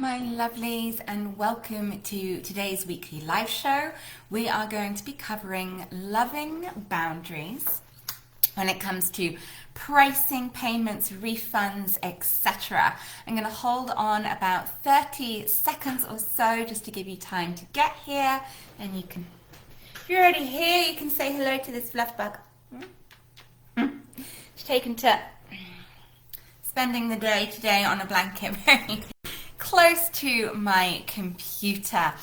My lovelies, and welcome to today's weekly live show. We are going to be covering loving boundaries when it comes to pricing, payments, refunds, etc. I'm going to hold on about 30 seconds or so just to give you time to get here, and you can, if you're already here, you can say hello to this fluff bug. She's taken to spending the day today on a blanket very close to my computer.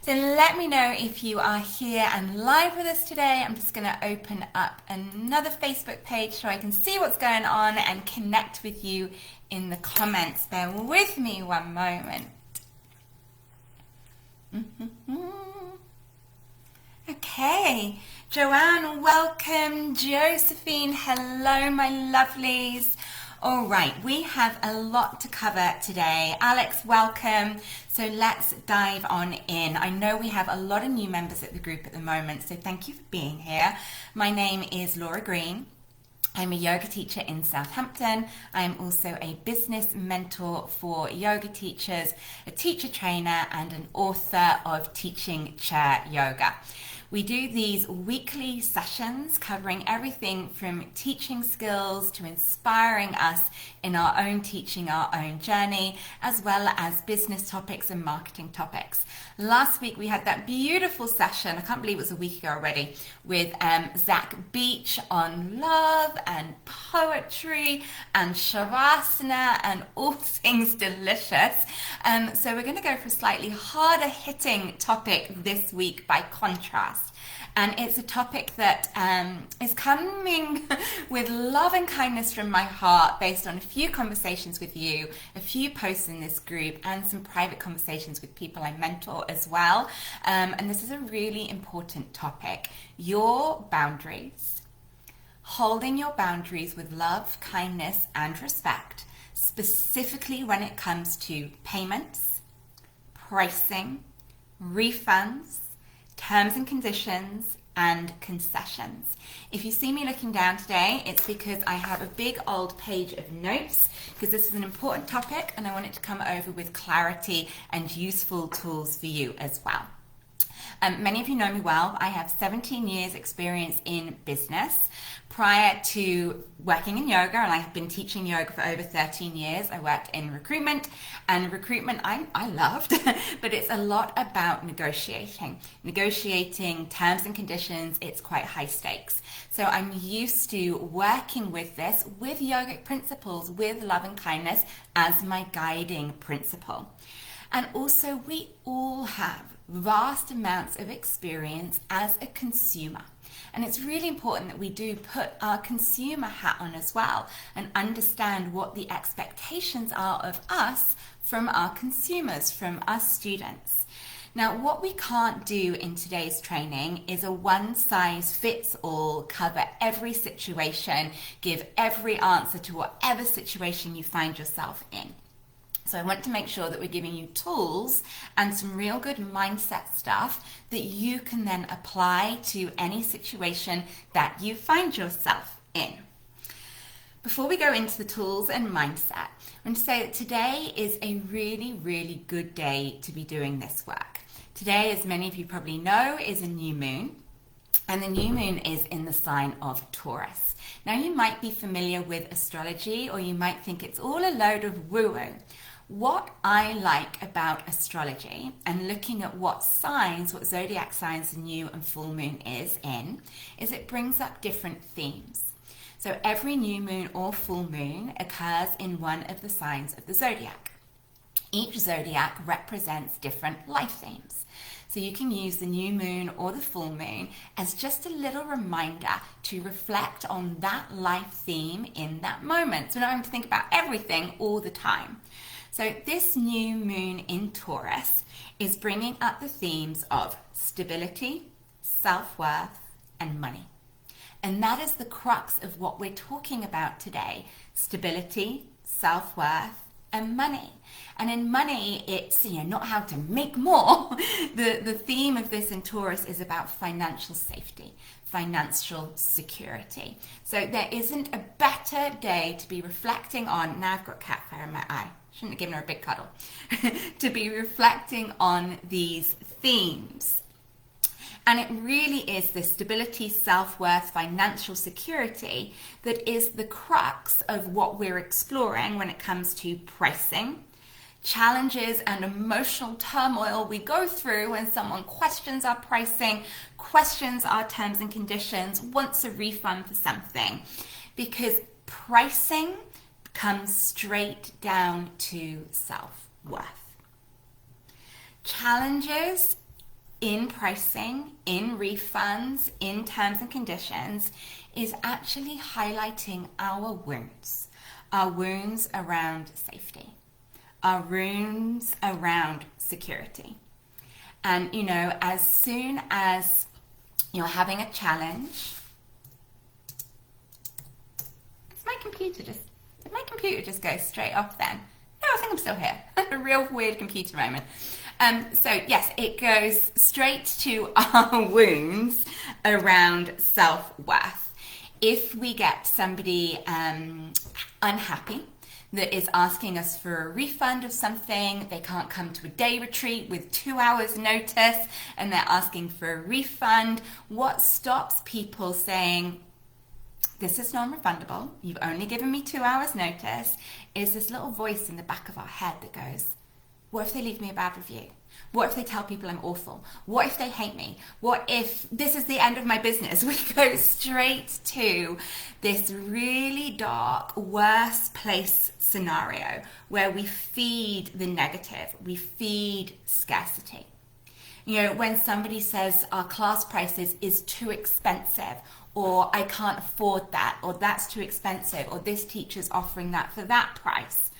So let me know if you are here and live with us today. I'm just going to open up another Facebook page so I can see what's going on and connect with you in the comments. Bear with me one moment. Okay, Joanne, welcome. Josephine, hello, my lovelies. All right, we have a lot to cover today. Alex, welcome. So let's dive on in. I know we have a lot of new members at the group at the moment, so thank you for being here. My name is Laura Green. I'm a yoga teacher in Southampton. I am also a business mentor for yoga teachers, a teacher trainer, and an author of Teaching Chair Yoga. We do these weekly sessions covering everything from teaching skills to inspiring us in our own teaching, our own journey, as well as business topics and marketing topics. Last week we had that beautiful session, I can't believe it was a week ago already, with Zach Beach on love and poetry and shavasana and all things delicious. So we're going to go for a slightly harder hitting topic this week by contrast. And it's a topic that is coming with love and kindness from my heart based on a few conversations with you, a few posts in this group, and some private conversations with people I mentor as well. And this is a really important topic. Your boundaries, holding your boundaries with love, kindness, and respect, specifically when it comes to payments, pricing, refunds, terms and conditions, and concessions. If you see me looking down today, it's because I have a big old page of notes because this is an important topic and I want it to come over with clarity and useful tools for you as well. Many of you know me well. I have 17 years experience in business. Prior to working in yoga, and I have been teaching yoga for over 13 years, I worked in recruitment, and recruitment I loved, but it's a lot about negotiating terms and conditions. It's quite high stakes. So I'm used to working with this, with yogic principles, with love and kindness as my guiding principle. And also we all have vast amounts of experience as a consumer. And it's really important that we do put our consumer hat on as well and understand what the expectations are of us from our consumers, from us students. Now, what we can't do in today's training is a one-size-fits-all, cover every situation, give every answer to whatever situation you find yourself in. So I want to make sure that we're giving you tools and some real good mindset stuff that you can then apply to any situation that you find yourself in. Before we go into the tools and mindset, I want to say that today is a really, really good day to be doing this work. Today, as many of you probably know, is a new moon. And the new moon is in the sign of Taurus. Now, you might be familiar with astrology, or you might think it's all a load of woo-woo. What I like about astrology and looking at what signs, what zodiac signs the new and full moon is in, is it brings up different themes. So every new moon or full moon occurs in one of the signs of the zodiac. Each zodiac represents different life themes. So you can use the new moon or the full moon as just a little reminder to reflect on that life theme in that moment. So we don't have to think about everything all the time. So this new moon in Taurus is bringing up the themes of stability, self-worth, and money. And that is the crux of what we're talking about today: stability, self-worth, and money. And in money, it's not how to make more. The theme of this in Taurus is about financial safety, financial security. So there isn't a better day to be reflecting on. Now I've got cat fur in my eye. shouldn't have given her a big cuddle, to be reflecting on these themes. And it really is this stability, self-worth, financial security that is the crux of what we're exploring when it comes to pricing, challenges and emotional turmoil we go through when someone questions our pricing, questions our terms and conditions, wants a refund for something. Because pricing comes straight down to self-worth. Challenges in pricing, in refunds, in terms and conditions is actually highlighting our wounds around safety, our wounds around security. And, you know, as soon as you're having a challenge, did my computer just go straight off then? No, I think I'm still here. A real weird computer moment. So yes, it goes straight to our wounds around self-worth. If we get somebody unhappy that is asking us for a refund of something, they can't come to a day retreat with 2 hours notice and they're asking for a refund, what stops people saying, this is non-refundable, you've only given me 2 hours notice, is this little voice in the back of our head that goes, what if they leave me a bad review? What if they tell people I'm awful? What if they hate me? What if this is the end of my business? We go straight to this really dark, worst place scenario where we feed the negative, we feed scarcity. You know, when somebody says our class prices is too expensive, or I can't afford that, or that's too expensive, or this teacher's offering that for that price,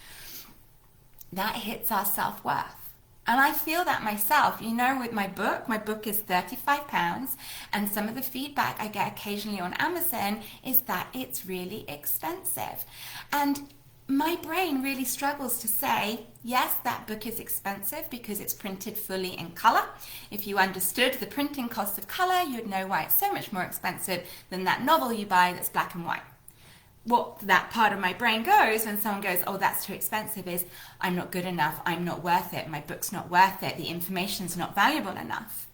that hits our self-worth. And I feel that myself, you know, with my book is £35, and some of the feedback I get occasionally on Amazon is that it's really expensive. And my brain really struggles to say, yes, that book is expensive because it's printed fully in color. If you understood the printing cost of color, you'd know why it's so much more expensive than that novel you buy that's black and white. What that part of my brain goes when someone goes, oh, that's too expensive, is I'm not good enough, I'm not worth it, my book's not worth it, the information's not valuable enough.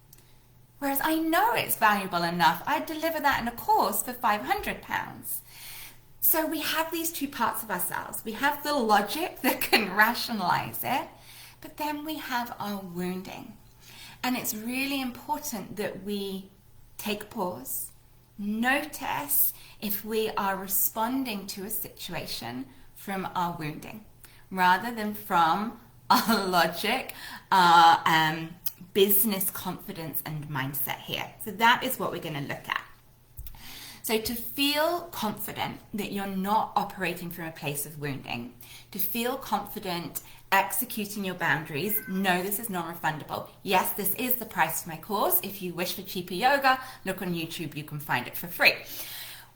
Whereas I know it's valuable enough. I'd deliver that in a course for £500. So we have these two parts of ourselves. We have the logic that can rationalize it, but then we have our wounding. And it's really important that we take a pause, notice if we are responding to a situation from our wounding, rather than from our logic, our business confidence and mindset here. So that is what we're going to look at. So to feel confident that you're not operating from a place of wounding, to feel confident executing your boundaries, no, this is non-refundable. Yes, this is the price of my course. If you wish for cheaper yoga, look on YouTube, you can find it for free.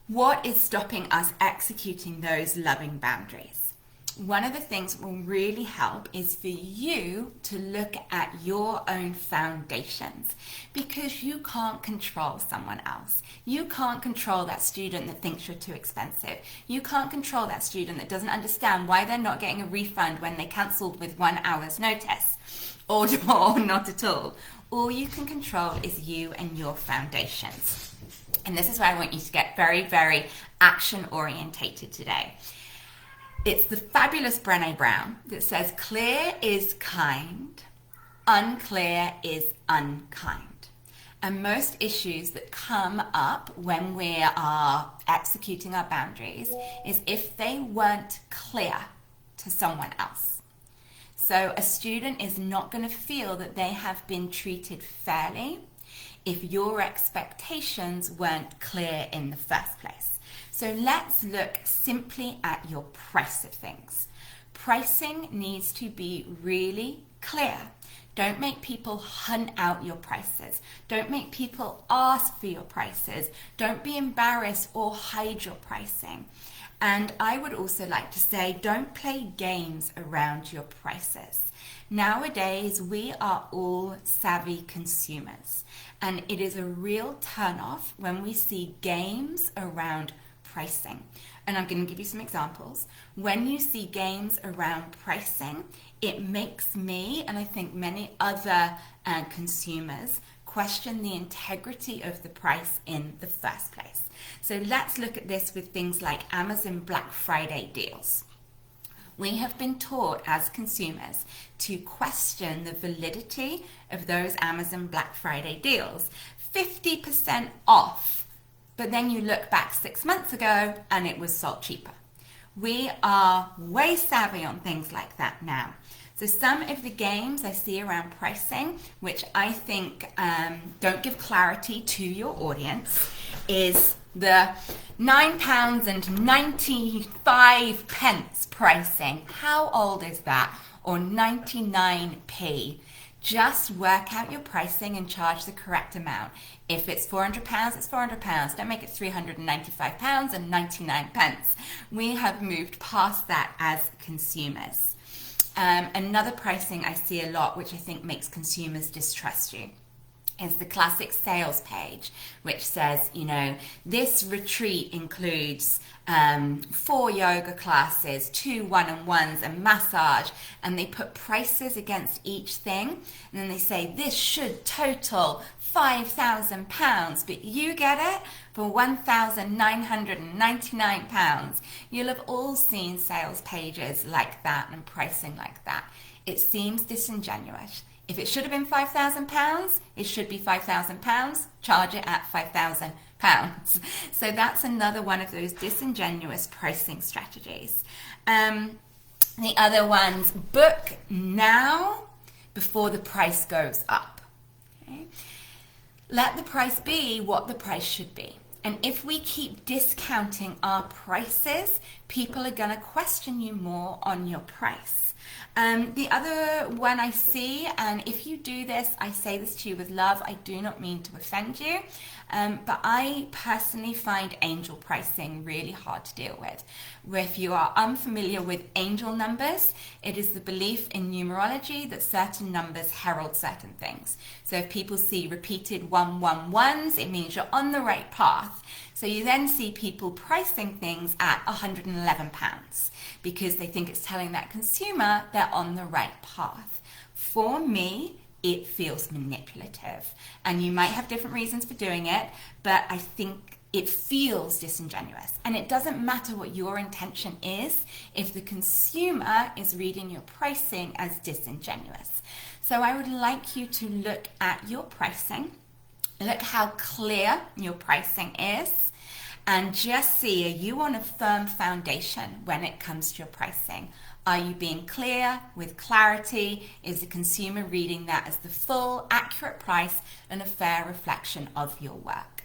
What is stopping us executing those loving boundaries? One of the things that will really help is for you to look at your own foundations, because you can't control someone else. You can't control that student that thinks you're too expensive. You can't control that student that doesn't understand why they're not getting a refund when they cancelled with 1 hour's notice, or not at all. All you can control is you and your foundations. And this is where I want you to get very, very action orientated today. It's the fabulous Brené Brown that says, clear is kind, unclear is unkind. And most issues that come up when we are executing our boundaries is if they weren't clear to someone else. So a student is not going to feel that they have been treated fairly if your expectations weren't clear in the first place. So let's look simply at your price of things. Pricing needs to be really clear. Don't make people hunt out your prices. Don't make people ask for your prices. Don't be embarrassed or hide your pricing. And I would also like to say, don't play games around your prices. Nowadays, we are all savvy consumers, and it is a real turn-off when we see games around pricing, and I'm going to give you some examples. When you see games around pricing, it makes me, and I think many other consumers, question the integrity of the price in the first place. So let's look at this with things like Amazon Black Friday deals. We have been taught as consumers to question the validity of those Amazon Black Friday deals. 50% off, but then you look back 6 months ago and it was sold cheaper. We are way savvy on things like that now. So some of the games I see around pricing, which I think don't give clarity to your audience, is the £9.95 pricing. How old is that? Or 99p. Just work out your pricing and charge the correct amount. If it's £400, it's £400. Don't make it £395 and 99 pence. We have moved past that as consumers. Another pricing I see a lot, which I think makes consumers distrust you, is the classic sales page, which says, you know, this retreat includes 4 yoga classes, 2 one-on-ones, a massage, and they put prices against each thing, and then they say this should total £5,000, but you get it for £1,999. You'll have all seen sales pages like that and pricing like that. It seems disingenuous. If it should have been £5,000, it should be £5,000. Charge it at £5,000. So that's another one of those disingenuous pricing strategies. The other ones, book now before the price goes up. Okay? Let the price be what the price should be. And if we keep discounting our prices, people are going to question you more on your price. The other one I see, and if you do this, I say this to you with love, I do not mean to offend you, but I personally find angel pricing really hard to deal with. If you are unfamiliar with angel numbers, it is the belief in numerology that certain numbers herald certain things. So if people see repeated 111s, it means you're on the right path. So you then see people pricing things at £111 because they think it's telling that consumer they're on the right path. For me, it feels manipulative, and you might have different reasons for doing it, but I think it feels disingenuous. And it doesn't matter what your intention is if the consumer is reading your pricing as disingenuous. So I would like you to look at your pricing, look how clear your pricing is, and just see, are you on a firm foundation when it comes to your pricing? Are you being clear with clarity? Is the consumer reading that as the full, accurate price and a fair reflection of your work?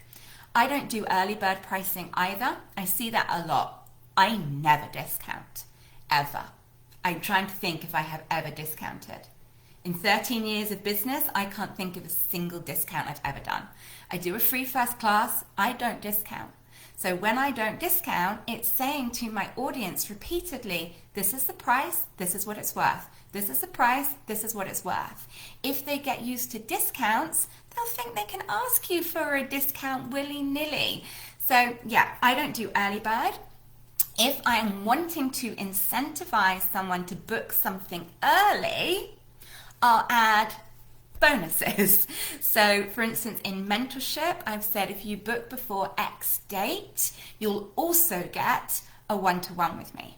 I don't do early bird pricing either. I see that a lot. I never discount, ever. I'm trying to think if I have ever discounted. In 13 years of business, I can't think of a single discount I've ever done. I do a free first class. I don't discount. So when I don't discount, it's saying to my audience repeatedly, this is the price, this is what it's worth. This is the price, this is what it's worth. If they get used to discounts, they'll think they can ask you for a discount willy-nilly. So yeah, I don't do early bird. If I'm wanting to incentivize someone to book something early, I'll add bonuses. So for instance, in mentorship, I've said if you book before X date, you'll also get a one-to-one with me.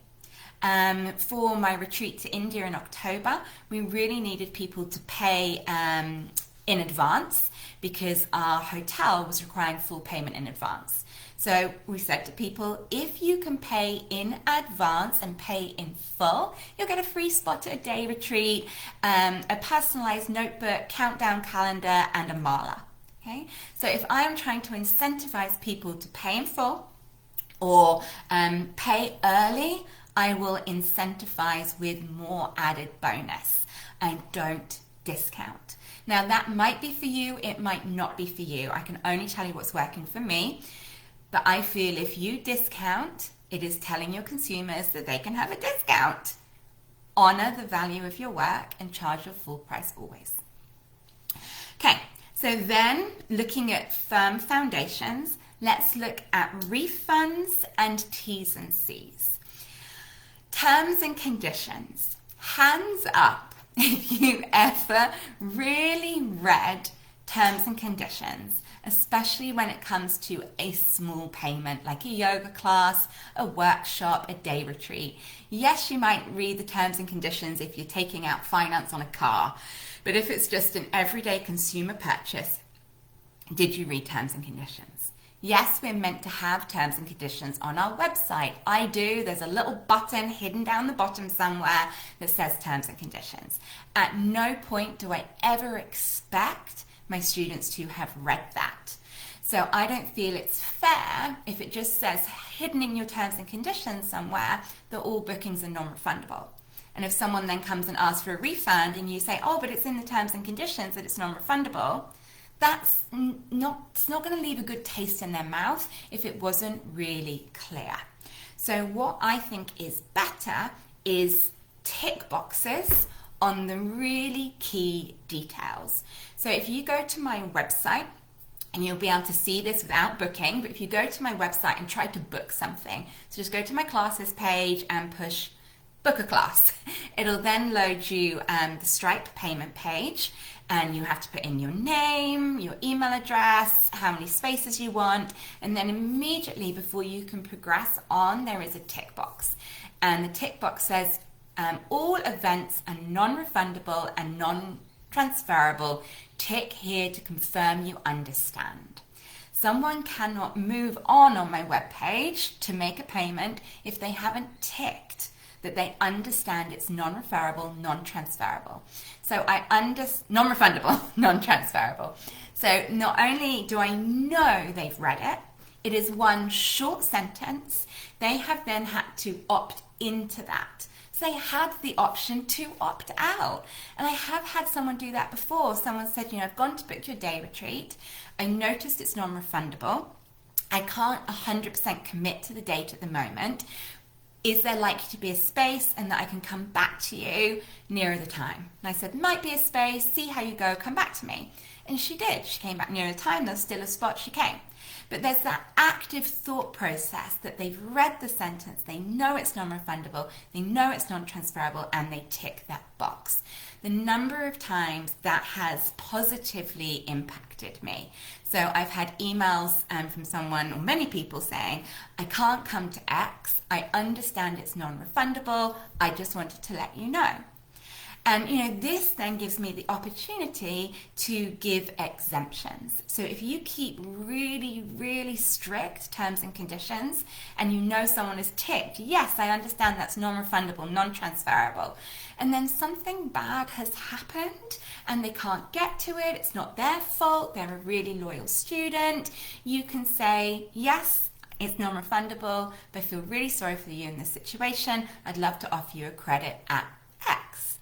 For my retreat to India in October, we really needed people to pay in advance because our hotel was requiring full payment in advance. So we said to people, if you can pay in advance and pay in full, you'll get a free spot at a day retreat, a personalized notebook, countdown calendar, and a mala. Okay? So if I'm trying to incentivize people to pay in full or pay early, I will incentivize with more added bonus. I don't discount. Now that might be for you, it might not be for you. I can only tell you what's working for me. But I feel if you discount, it is telling your consumers that they can have a discount. Honor the value of your work and charge your full price always. Okay, so then looking at firm foundations, let's look at refunds and T's and C's. Terms and conditions. Hands up if you've ever really read terms and conditions, especially when it comes to a small payment like a yoga class, a workshop, a day retreat. Yes, you might read the terms and conditions if you're taking out finance on a car, but if it's just an everyday consumer purchase, did you read terms and conditions? Yes, we're meant to have terms and conditions on our website. I do. There's a little button hidden down the bottom somewhere that says terms and conditions. At no point do I ever expect my students to have read that. So I don't feel it's fair if it just says hidden in your terms and conditions somewhere that all bookings are non-refundable. And if someone then comes and asks for a refund and you say, oh, but it's in the terms and conditions that it's non-refundable, it's not going to leave a good taste in their mouth if it wasn't really clear. So what I think is better is tick boxes on the really key details. So if you go to my website, and you'll be able to see this without booking, but if you go to my website and try to book something, so just go to my classes page and push book a class. It'll then load you the Stripe payment page, and you have to put in your name, your email address, how many spaces you want, and then immediately before you can progress on, there is a tick box. And the tick box says all events are non-refundable and non-transferable. Tick here to confirm you understand. Someone cannot move on my webpage to make a payment if they haven't ticked that they understand it's non-referable, non-transferable. So non-refundable, non-transferable. So not only do I know they've read it, it is one short sentence. They have then had to opt into that. So they had the option to opt out. And I have had someone do that before. Someone said, I've gone to book your day retreat. I noticed it's non-refundable. I can't 100% commit to the date at the moment. Is there likely to be a space and that I can come back to you nearer the time? And I said, might be a space, see how you go, come back to me. And she did. She came back nearer the time, there's still a spot, she came. But there's that active thought process that they've read the sentence, they know it's non-refundable, they know it's non-transferable, and they tick that box. The number of times that has positively impacted me. So I've had emails from someone or many people saying, I can't come to X, I understand it's non-refundable, I just wanted to let you know. And this then gives me the opportunity to give exemptions. So if you keep really, really strict terms and conditions, and someone has ticked, yes, I understand that's non-refundable, non-transferable, and then something bad has happened and they can't get to it, it's not their fault, they're a really loyal student, you can say, yes, it's non-refundable, but I feel really sorry for you in this situation. I'd love to offer you a credit at X.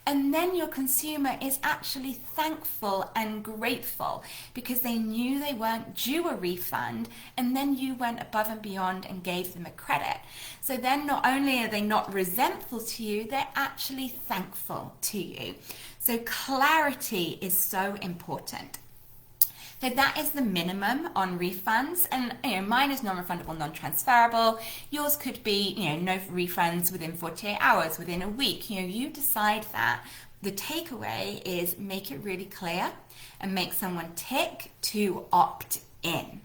And then your consumer is actually thankful and grateful because they knew they weren't due a refund, and then you went above and beyond and gave them a credit. So then not only are they not resentful to you, they're actually thankful to you. So clarity is so important. So that is the minimum on refunds, and mine is non-refundable, non-transferable. Yours could be no refunds within 48 hours, within a week. You decide that. The takeaway is make it really clear and make someone tick to opt in.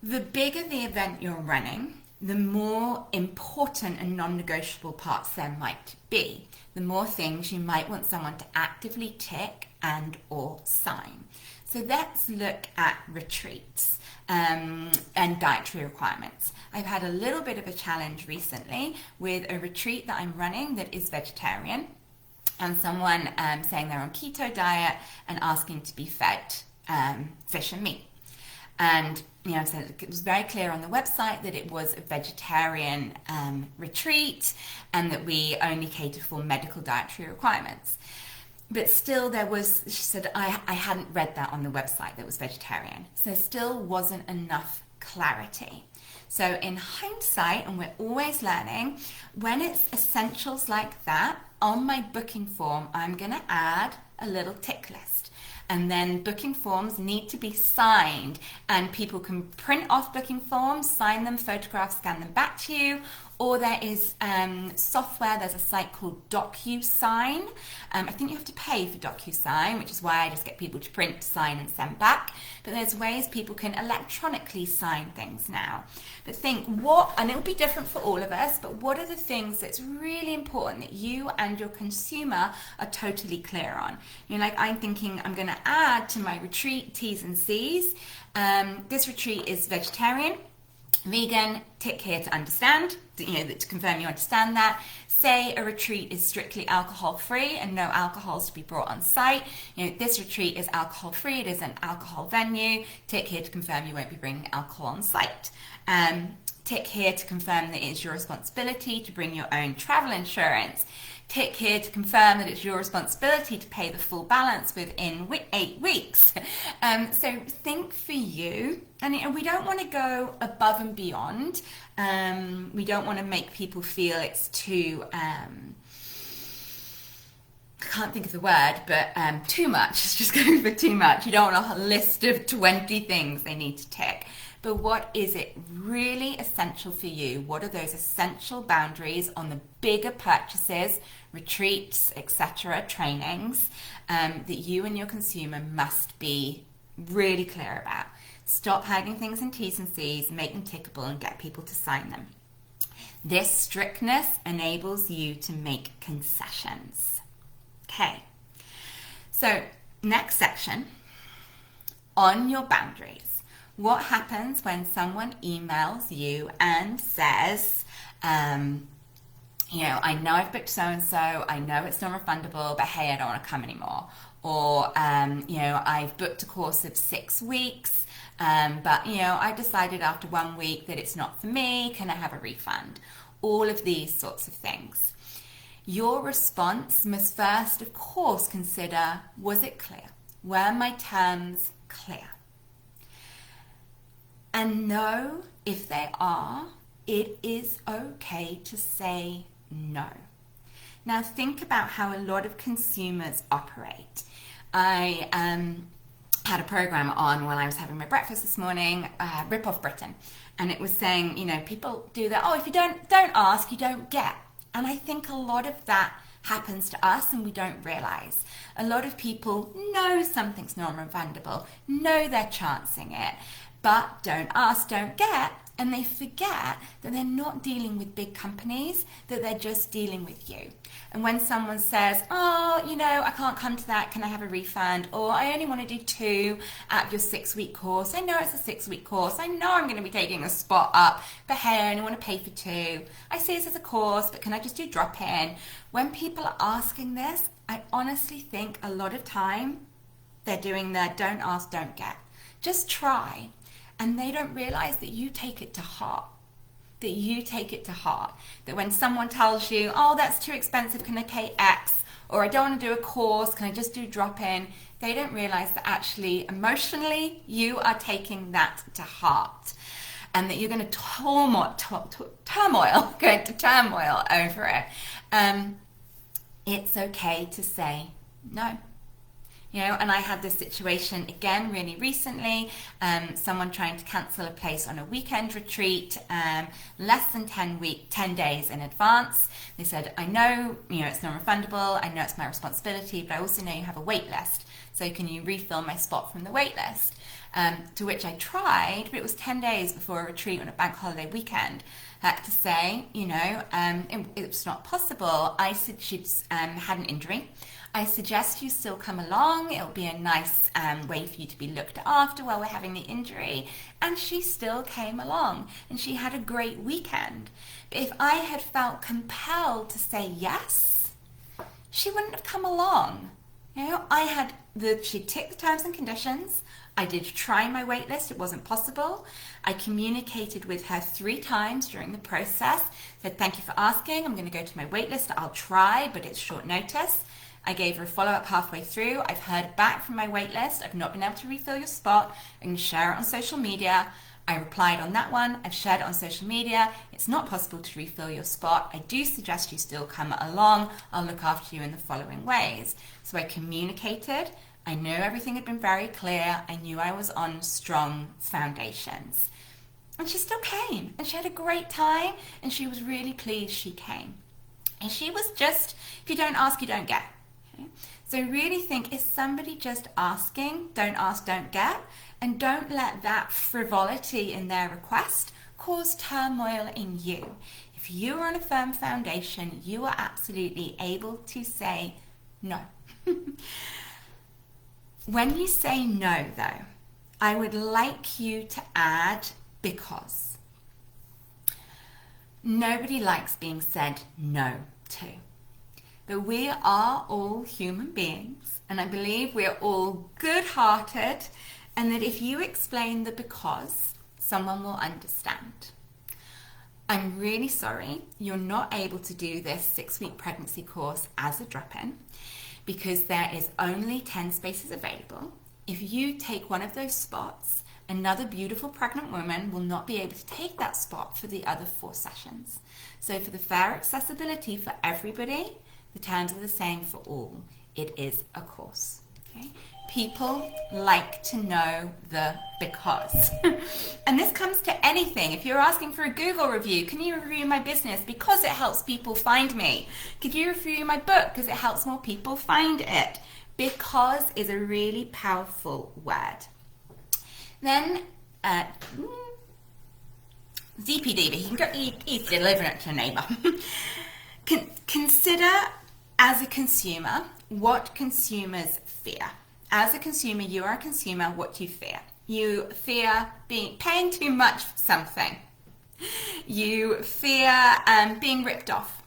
The bigger the event you're running, the more important and non-negotiable parts there might be. The more things you might want someone to actively tick and or sign. So let's look at retreats and dietary requirements. I've had a little bit of a challenge recently with a retreat that I'm running that is vegetarian, and someone saying they're on keto diet and asking to be fed fish and meat. And so it was very clear on the website that it was a vegetarian retreat and that we only cater for medical dietary requirements. But still she said, I hadn't read that on the website that was vegetarian. So there still wasn't enough clarity. So in hindsight, and we're always learning, when it's essentials like that, on my booking form, I'm going to add a little tick list. and then booking forms need to be signed, and people can print off booking forms, sign them, photograph, scan them back to you. Or there is software, there's a site called DocuSign. I think you have to pay for DocuSign, which is why I just get people to print, sign and send back. But there's ways people can electronically sign things now. But think and it'll be different for all of us, but what are the things that's really important that you and your consumer are totally clear on? Like I'm thinking I'm gonna add to my retreat T's and C's. This retreat is vegetarian, vegan, tick here to understand, to confirm you understand that. Say a retreat is strictly alcohol free and no alcohol is to be brought on site. This retreat is alcohol free, it is an alcohol venue. Tick here to confirm you won't be bringing alcohol on site. Tick here to confirm that it's your responsibility to bring your own travel insurance. Tick here to confirm that it's your responsibility to pay the full balance within 8 weeks. So think for you, and we don't want to go above and beyond. We don't want to make people feel it's too, I can't think of the word, but too much. It's just going for too much. You don't want a list of 20 things they need to tick. But what is it really essential for you? What are those essential boundaries on the bigger purchases, retreats, etc., trainings that you and your consumer must be really clear about? Stop hiding things in T's and C's, make them tickable and get people to sign them. This strictness enables you to make concessions. Okay, so next section, on your boundaries. What happens when someone emails you and says, I know I've booked so-and-so, I know it's non-refundable, but hey, I don't want to come anymore. Or, I've booked a course of 6 weeks, but, I decided after 1 week that it's not for me, can I have a refund? All of these sorts of things. Your response must first, of course, consider, was it clear? Were my terms clear? And know if they are, it is okay to say no. Now think about how a lot of consumers operate. I had a program on when I was having my breakfast this morning, Rip Off Britain. And it was saying, people do that, if you don't ask, you don't get. And I think a lot of that happens to us and we don't realize. A lot of people know something's non-refundable, know they're chancing it, but don't ask, don't get, and they forget that they're not dealing with big companies, that they're just dealing with you. And when someone says, I can't come to that, can I have a refund? Or I only want to do 2 out of your 6-week course. I know it's a 6-week course. I know I'm going to be taking a spot up, but hey, I only want to pay for 2. I see this as a course, but can I just do drop-in? When people are asking this, I honestly think a lot of time they're doing the don't ask, don't get. Just try. And they don't realize that you take it to heart. That when someone tells you, that's too expensive, can I pay X? Or I don't want to do a course, can I just do drop-in? They don't realize that actually, emotionally, you are taking that to heart. And that you're going to turmoil over it. It's okay to say no. And I had this situation again really recently, someone trying to cancel a place on a weekend retreat less than 10 days in advance. They said, I know, it's non-refundable, I know it's my responsibility, but I also know you have a wait list. So can you refill my spot from the wait list? To which I tried, but it was 10 days before a retreat on a bank holiday weekend. I had to say, it was not possible. I said she'd had an injury. I suggest you still come along. It'll be a nice way for you to be looked after while we're having the injury. And she still came along and she had a great weekend. But if I had felt compelled to say yes, she wouldn't have come along. She ticked the terms and conditions. I did try my wait list. It wasn't possible. I communicated with her 3 times during the process. Said, thank you for asking. I'm going to go to my wait list. I'll try, but it's short notice. I gave her a follow-up halfway through. I've heard back from my wait list. I've not been able to refill your spot. I can share it on social media. I replied on that one. I've shared it on social media. It's not possible to refill your spot. I do suggest you still come along. I'll look after you in the following ways. So I communicated. I knew everything had been very clear. I knew I was on strong foundations. And she still came. And she had a great time. And she was really pleased she came. And she was just, if you don't ask, you don't get. Okay? So really think, is somebody just asking? Don't ask, don't get. And don't let that frivolity in their request cause turmoil in you. If you are on a firm foundation, you are absolutely able to say no. When you say no, though, I would like you to add because. Nobody likes being said no to. But we are all human beings, and I believe we are all good-hearted, and that if you explain the because, someone will understand. I'm really sorry you're not able to do this 6-week pregnancy course as a drop-in because there is only 10 spaces available. If you take one of those spots, another beautiful pregnant woman will not be able to take that spot for the other 4 sessions. So for the fair accessibility for everybody, the terms are the same for all. It is a course. Okay? People like to know the because. And this comes to anything. If you're asking for a Google review, can you review my business because it helps people find me? Could you review my book because it helps more people find it? Because is a really powerful word. Then, ZPD, but you can go eat deliver it to a neighbor. Consider as a consumer what consumers fear. As a consumer, you are a consumer, what do you fear? You fear paying too much for something. You fear being ripped off.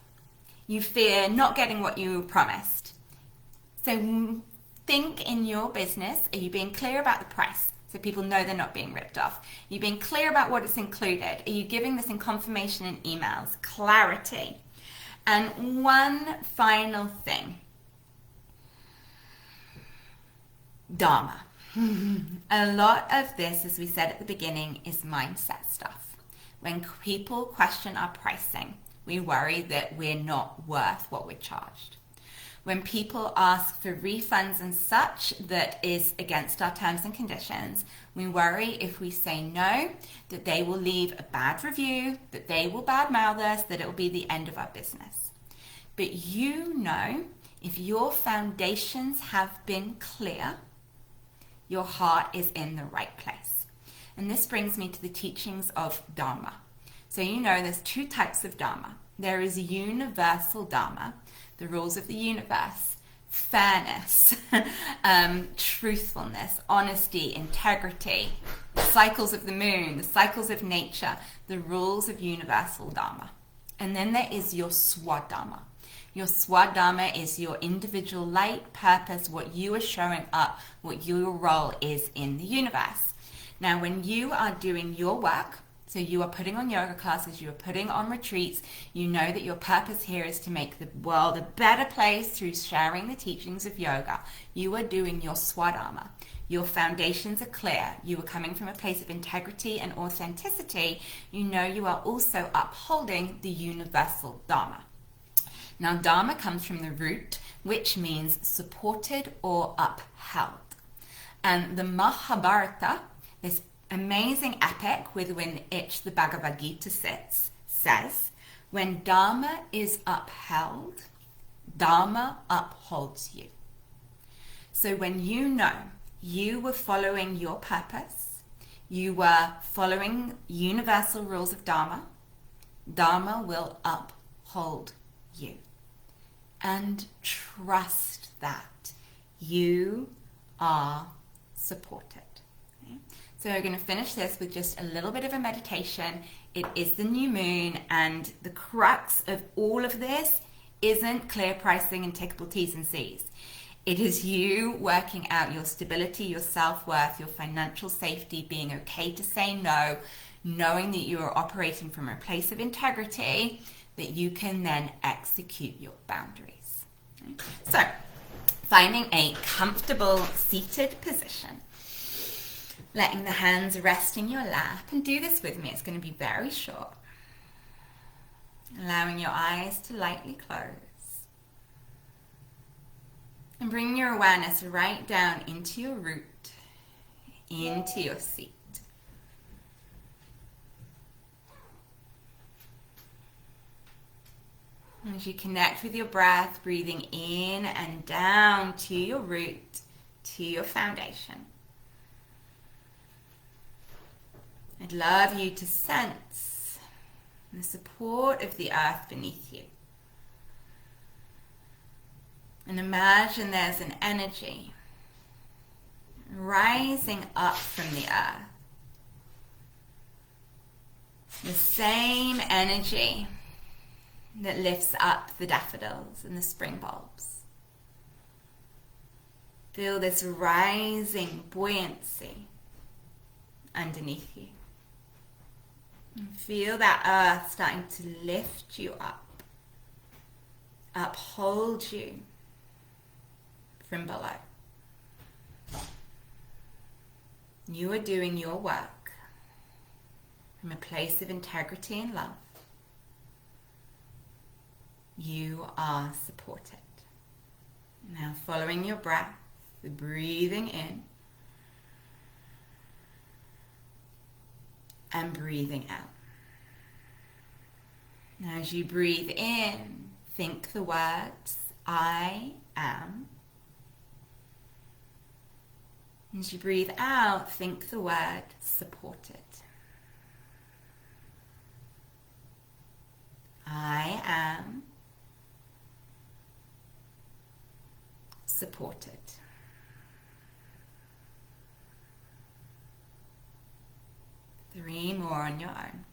You fear not getting what you promised. So think in your business, are you being clear about the price? So people know they're not being ripped off. Are you being clear about what is included? Are you giving this in confirmation in emails? Clarity. And one final thing. Dharma. A lot of this, as we said at the beginning, is mindset stuff. When people question our pricing, we worry that we're not worth what we're charged. When people ask for refunds and such that is against our terms and conditions, we worry if we say no, that they will leave a bad review, that they will badmouth us, that it will be the end of our business. But you know, if your foundations have been clear, your heart is in the right place. And this brings me to the teachings of Dharma. So you know there's 2 types of Dharma. There is universal Dharma, the rules of the universe, fairness, truthfulness, honesty, integrity, the cycles of the moon, the cycles of nature, the rules of universal Dharma. And then there is your Swadharma. Your Swadharma is your individual light, purpose, what you are showing up, what your role is in the universe. Now, when you are doing your work, so you are putting on yoga classes, you are putting on retreats, you know that your purpose here is to make the world a better place through sharing the teachings of yoga. You are doing your Swadharma. Your foundations are clear. You are coming from a place of integrity and authenticity. You know you are also upholding the universal Dharma. Now, Dharma comes from the root, which means supported or upheld. And the Mahabharata, this amazing epic within which the Bhagavad Gita sits, says, when Dharma is upheld, Dharma upholds you. So when you know you were following your purpose, you were following universal rules of Dharma, Dharma will uphold you. And trust that you are supported. Okay? So we're going to finish this with just a little bit of a meditation. It is the new moon, and the crux of all of this isn't clear pricing and tickable T's and C's. It is you working out your stability, your self-worth, your financial safety, being okay to say no, knowing that you are operating from a place of integrity, that you can then execute your boundaries. Okay? So, finding a comfortable seated position. Letting the hands rest in your lap, and do this with me, it's going to be very short. Allowing your eyes to lightly close. And bring your awareness right down into your root, into your seat. As you connect with your breath, breathing in and down to your root, to your foundation. I'd love you to sense the support of the earth beneath you. And imagine there's an energy rising up from the earth. The same energy that lifts up the daffodils and the spring bulbs. Feel this rising buoyancy underneath you. And feel that earth starting to lift you up, uphold you from below. You are doing your work from a place of integrity and love. You are supported. Now following your breath, breathing in and breathing out. Now as you breathe in, think the words, I am. As you breathe out, think the word, supported. I am supported. Three more on your own.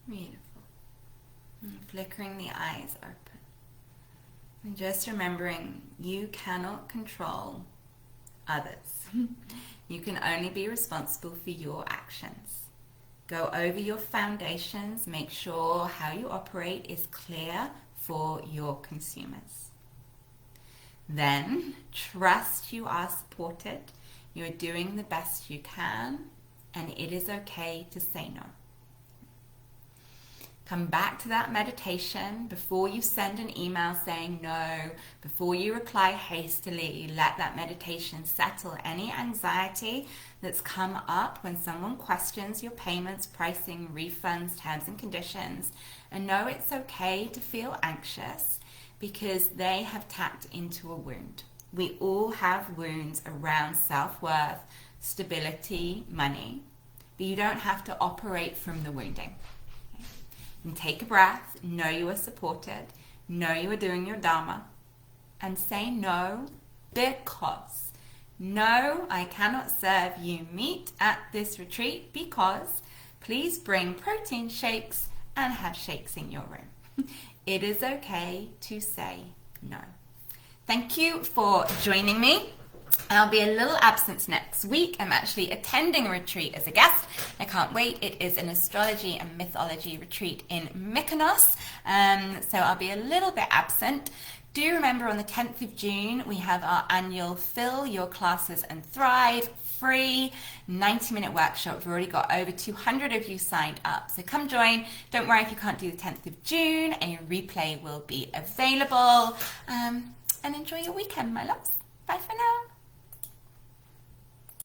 Beautiful. And flickering the eyes open. And just remembering you cannot control others. You can only be responsible for your actions. Go over your foundations. Make sure how you operate is clear for your consumers. Then trust you are supported. You are doing the best you can, and it is okay to say no. Come back to that meditation before you send an email saying no, before you reply hastily. Let that meditation settle any anxiety that's come up when someone questions your payments, pricing, refunds, terms and conditions. And know it's okay to feel anxious because they have tapped into a wound. We all have wounds around self-worth, stability, money, but you don't have to operate from the wounding. And take a breath, know you are supported, know you are doing your dharma, and say no because. No, I cannot serve you meat at this retreat because please bring protein shakes and have shakes in your room. It is okay to say no. Thank you for joining me. I'll be a little absent next week. I'm actually attending a retreat as a guest. I can't wait. It is an astrology and mythology retreat in Mykonos. So I'll be a little bit absent. Do remember on the 10th of June, we have our annual Fill Your Classes and Thrive free 90-minute workshop. We've already got over 200 of you signed up. So come join. Don't worry if you can't do the 10th of June. A replay will be available. And enjoy your weekend, my loves. Bye for now.